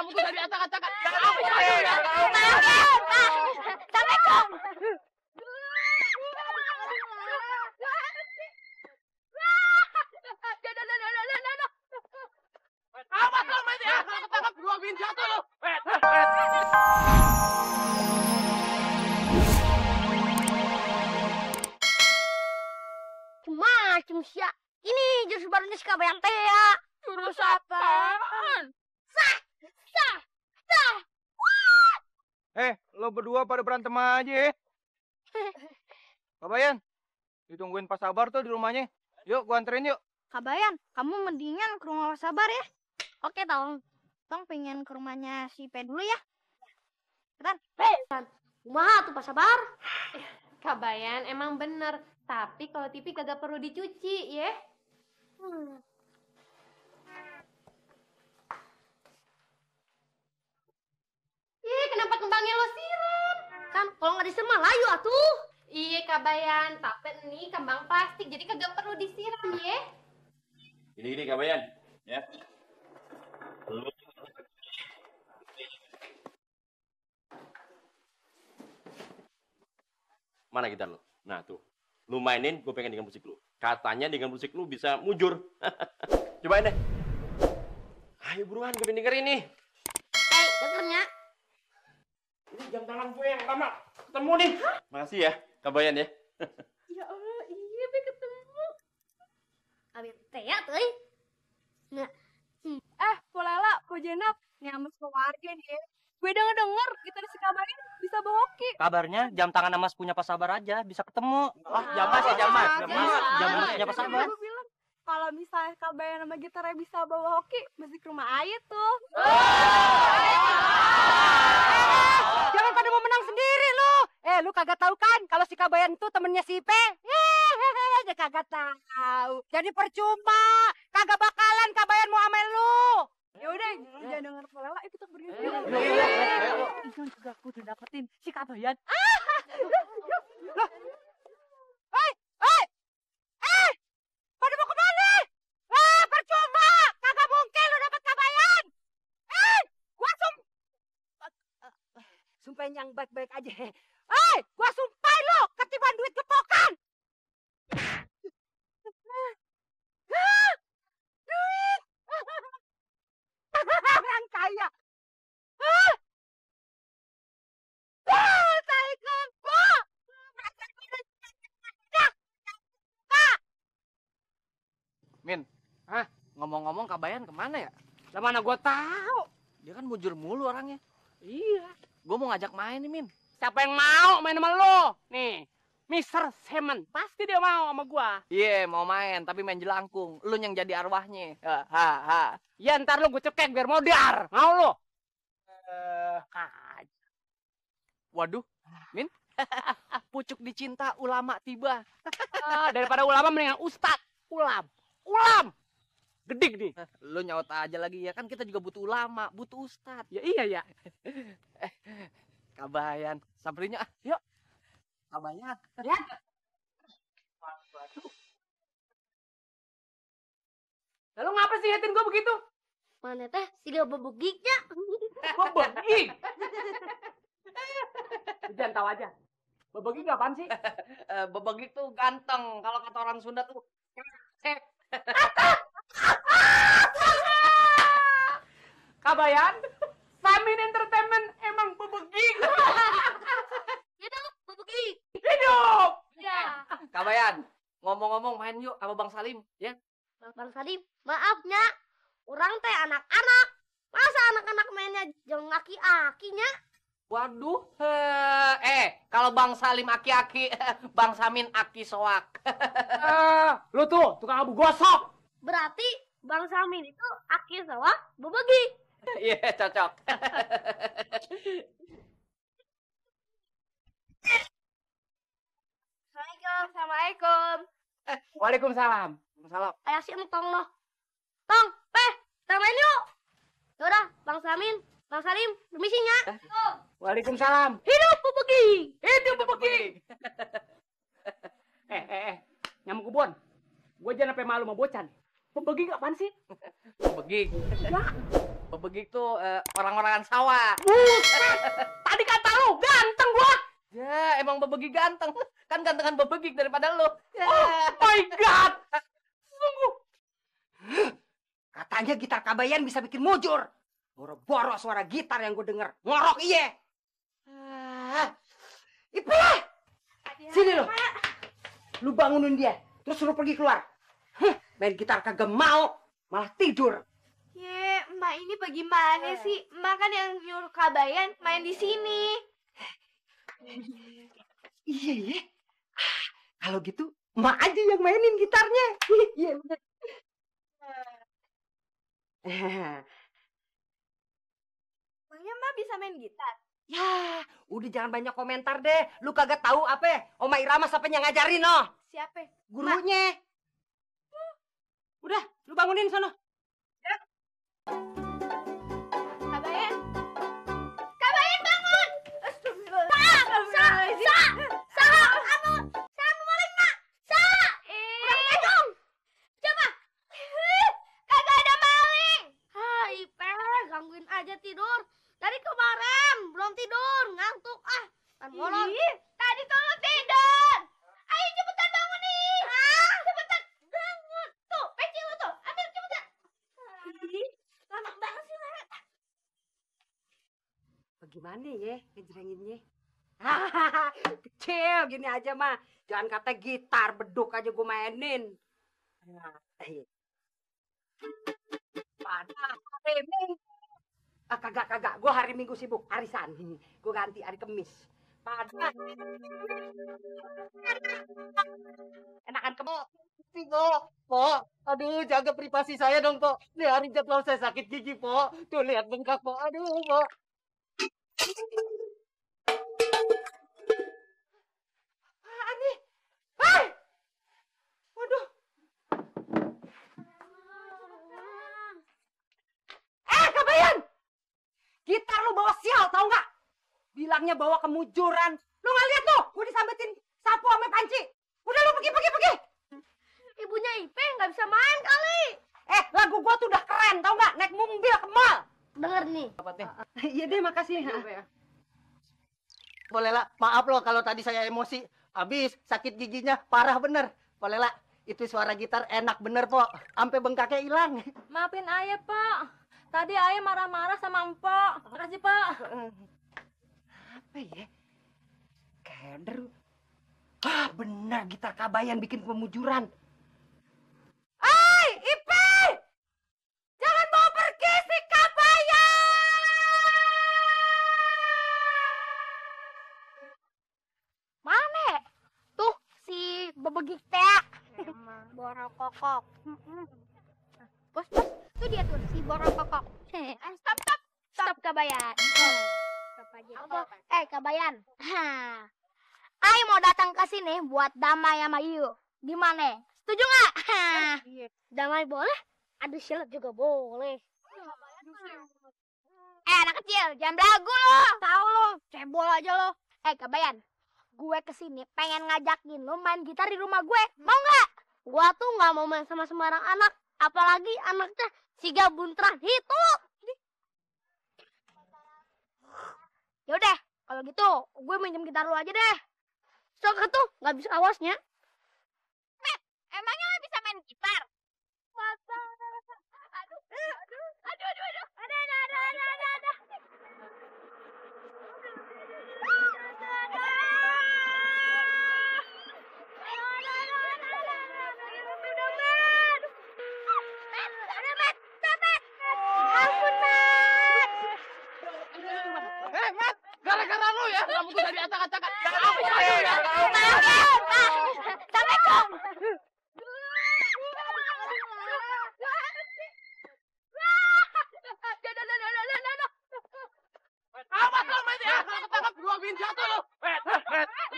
kamu tuh dari acak-acakan. Assalamualaikum. Awas lo main ya, kalau ketangkap gua bin jatuh lo. Macem sih. Ini jurus barunya si Kabayan teh ya. Jurus apaan? Sah. Lo berdua pada berantem aja ya. Kabayan, ditungguin Pak Sabar tuh di rumahnya. Yuk, gua anterin yuk. Kabayan, kamu mendingan ke rumah Pak Sabar ya. Oke, Tong. Tong pengen ke rumahnya si P dulu ya. Ketan. Kumaha tuh Pak Sabar? Kabayan emang bener, tapi kalau TV kagak perlu dicuci ya. Ih, kenapa kembangnya lo siram? Kan kalau nggak disiram mah layu atuh. Iya Kabayan, tapi ini kembang plastik jadi kagak perlu disiram ya. Gini Kabayan, ya. Mana gitar lu? Nah tuh, lu mainin, gue pengen dengan musik lu. Katanya dengan musik lu bisa mujur. Cobain deh. Ayo buruan, gue pengen dengerin nih. Dengernya. Ini jam tangan gue yang lama ketemu nih. Makasih ya, Kabayan ya. Ya Allah, iya be ketemu. Abi teh ya tuh. Nah, Polela, Po Jenap, nih sama keluarga nih ya. Gue denger kita si Kabayan bisa bawa hoki. Kabarnya jam tangan Mas punya Pak Sabar aja bisa ketemu. Jamas ya, Jamas. Jamas punya Pak Sabar. Gue bilang, kalau misalnya Kabayan sama gitarnya bisa bawa hoki, mesti ke rumah Ayet tuh. Jangan pada mau menang sendiri lu. Lu kagak tahu kan kalau si Kabayan tuh temennya si Ipe. Dia kagak tahu. Jadi percuma. Kagak bakalan Kabayan mau amel lu. Ya udah, jangan denger Polela, kita pergi. Itu juga aku udah dapetin si Kabayan. Pada mau kemana? Percuma. Kagak mungkin lu dapet Kabayan. Gua sumpahin yang baik-baik aja. Gua sumpahin lu ketiban duit gepokan. Duit. Orang kaya. Tai kebo. Min, ngomong-ngomong Kabayan kemana ya? Lah mana gua tahu. Dia kan mujur mulu orangnya. Iya. Gua mau ngajak main nih, Min. Siapa yang mau main sama lo? Nih, Mr. Semen. Pasti dia mau sama gua. Iya, mau main, tapi main jelangkung. Lu yang jadi arwahnya. Ha. Ya ntar lu gue cekek biar modar. Mau lo? Waduh, Min. Pucuk dicinta ulama tiba. Daripada ulama mendingan ustad. Ulam. Gedik nih. Lu nyaut aja lagi ya, kan kita juga butuh ulama, butuh ustad. Ya iya ya. Kabayan, samperin yuk. Yuk. Kabayan. Ya. Lalu ngapa sih ngeliatin gue begitu? mana teh si dia bebegiknya. Bebegik. Jangan tahu aja. Bebegik apaan sih? Bebegik tuh ganteng. Kalau kata orang Sunda tuh Kabayan, Samin Entertainment emang bebegik. Hidup bebegik. Hidup. Ya. Kabayan, ngomong-ngomong main yuk sama Bang Salim, ya? Bang Salim, maafnya. Orang teh anak-anak. Masa anak-anak mainnya jeung aki-akinya? Waduh, kalau Bang Salim aki-aki, Bang Samin aki soak. Lu tuh tukang abu gosok. Berarti Bang Samin itu aki sawah bebegik. Iya, cocok. Assalamualaikum. Waalaikumsalam. Salam. Ayah si entong loh. Tong, kita main yuk. Yaudah, Bang Samin, Bang Salim, permisinya. Waalaikumsalam. Hidup bebegik. Hidup bebegik. Nyamuk kebun. Gue jangan sampai malu sama bocah nih. Bebegik apaan sih? Bebegik. Bebegik tuh orang-orangan sawah. Tadi kata lu ganteng gua. Ya, emang bebegik ganteng. Kan gantengan bebegik daripada lu. Ya. Oh my god. Katanya gitar Kabayan bisa bikin mujur. Boro-boro suara gitar yang gue denger. Ngorok iye. Ipe! Sini lo. Lu bangunin dia. Terus suruh pergi keluar. Main gitar kagak mau. Malah tidur. Ye, Mbak ini bagaimana sih? Mbak kan yang nyuruh Kabayan main di sini. Iya ya. Kalau gitu, Mak aja yang mainin gitarnya. Iya bener. Makanya Mbak bisa main gitar. Ya, udah jangan banyak komentar deh. Lu kagak tahu apa? Oma Irama siapa yang ngajarin, noh? Siapa? Gurunya. Udah, lu bangunin sono. Kabayan. Kabayan bangun. Anu maling nak. Dong. Coba. Kagak ada maling. Ipe, gangguin aja tidur. Dari kemarin belum tidur, ngantuk Molot. Tadi tuh lu tidur. Ayo cepetan bangun nih. Cepetan bangun. Tuh, peci lu tuh. Ambil cepetan. Lama banget sih, Nek. Bagaimana ya ngejrenginnya? Kecil gini aja mah. Jangan kata gitar, beduk aja gue mainin. Pada hari Minggu. Kagak. Gue hari Minggu sibuk, arisan. Gue ganti hari Kemis. Pada. Enakan kemo. Po, aduh jaga privasi saya dong, Po. Nih hari jadwal saya sakit gigi, Po. Tuh lihat bengkak, Po. Aduh, Po. Apaan nih? Hai! Waduh. Kabayan! Gitar lu bawa sial, tau nggak? Bilangnya bawa kemujuran. Lu nggak lihat tuh? Gue disambetin sapu sama panci. Udah lu pergi. Ibunya Ipe nggak bisa main kali. Lagu gua tuh udah keren, tau nggak? Naik mobil ke mall. Denger nih. Iya deh, makasih. Boleh lah, maaf loh kalau tadi saya emosi. Habis sakit giginya parah bener. Boleh lah, itu suara gitar enak bener, Po. Sampai bengkaknya hilang. Maafin ayah, Pak. Tadi ayah marah-marah sama Empok. Makasih, Pak. Apa ya? Keder. Benar gitar Kabayan bikin pemujuran. Hai, Ipe! Jangan bawa pergi si Kabayan! Mana? Tuh si bebegik teh. Borok kokok. Bos, tuh dia tuh si borok kokok. Stop Kabayan. Stop aja. Kabayan. Ayo mau datang ke sini buat damai sama Yu. Gimana? Setuju nggak? Damai boleh? Adu silat juga boleh. Anak kecil, jangan belagu lo. Tahu lo, cebol aja lo. Kabayan, gue kesini pengen ngajakin lo main gitar di rumah gue. Mau nggak? Gue tuh nggak mau main sama sembarang anak. Apalagi anaknya si Gabuntran itu. Yaudah, kalau gitu gue minjem gitar lo aja deh. Soalnya tuh nggak bisa awasnya. Emangnya lo bisa main gitar? Gara-gara lu ya, kamu tuh jadi acak-acakan.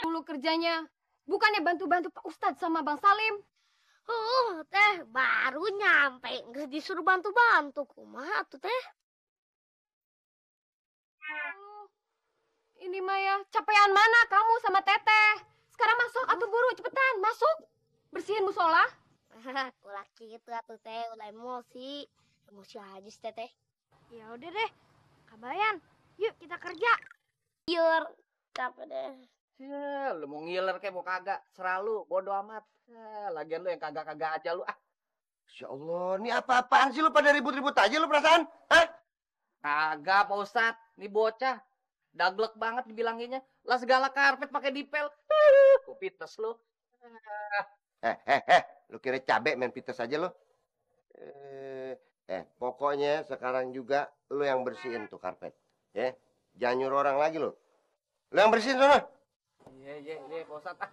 Dulu kerjanya bukannya bantu-bantu Pak Ustadz sama Bang Salim. Teh baru nyampe nggak disuruh bantu-bantu. Kumaha tuh teh? Ini Maya, capean mana kamu sama Teteh? Sekarang masuk atuh buru, cepetan masuk. Bersihin musola. Ulah gitu atuh teh, ulah emosi. Emosi aja sih teteh. Ya udah deh. Kabayan, yuk kita kerja. Yur, capek deh. Ya, lu mau ngiler kayak mau kagak, serah lu, bodo amat. Ya, lagian lu yang kagak-kagak aja lu. Ah, Masya Allah, ini apa-apaan sih lu pada ribut-ribut aja lu perasaan? Hah? kagak Pak Ustadz, nih bocah. Daglek banget dibilanginnya. Lah segala karpet pakai dipel. Kupites lu. Lu kira cabe main pites aja lu? Pokoknya sekarang juga lu yang bersihin tuh karpet. Ya, jangan nyuruh orang lagi lu. Lu yang bersihin sana. Iya, Pak Ustadz. Ah.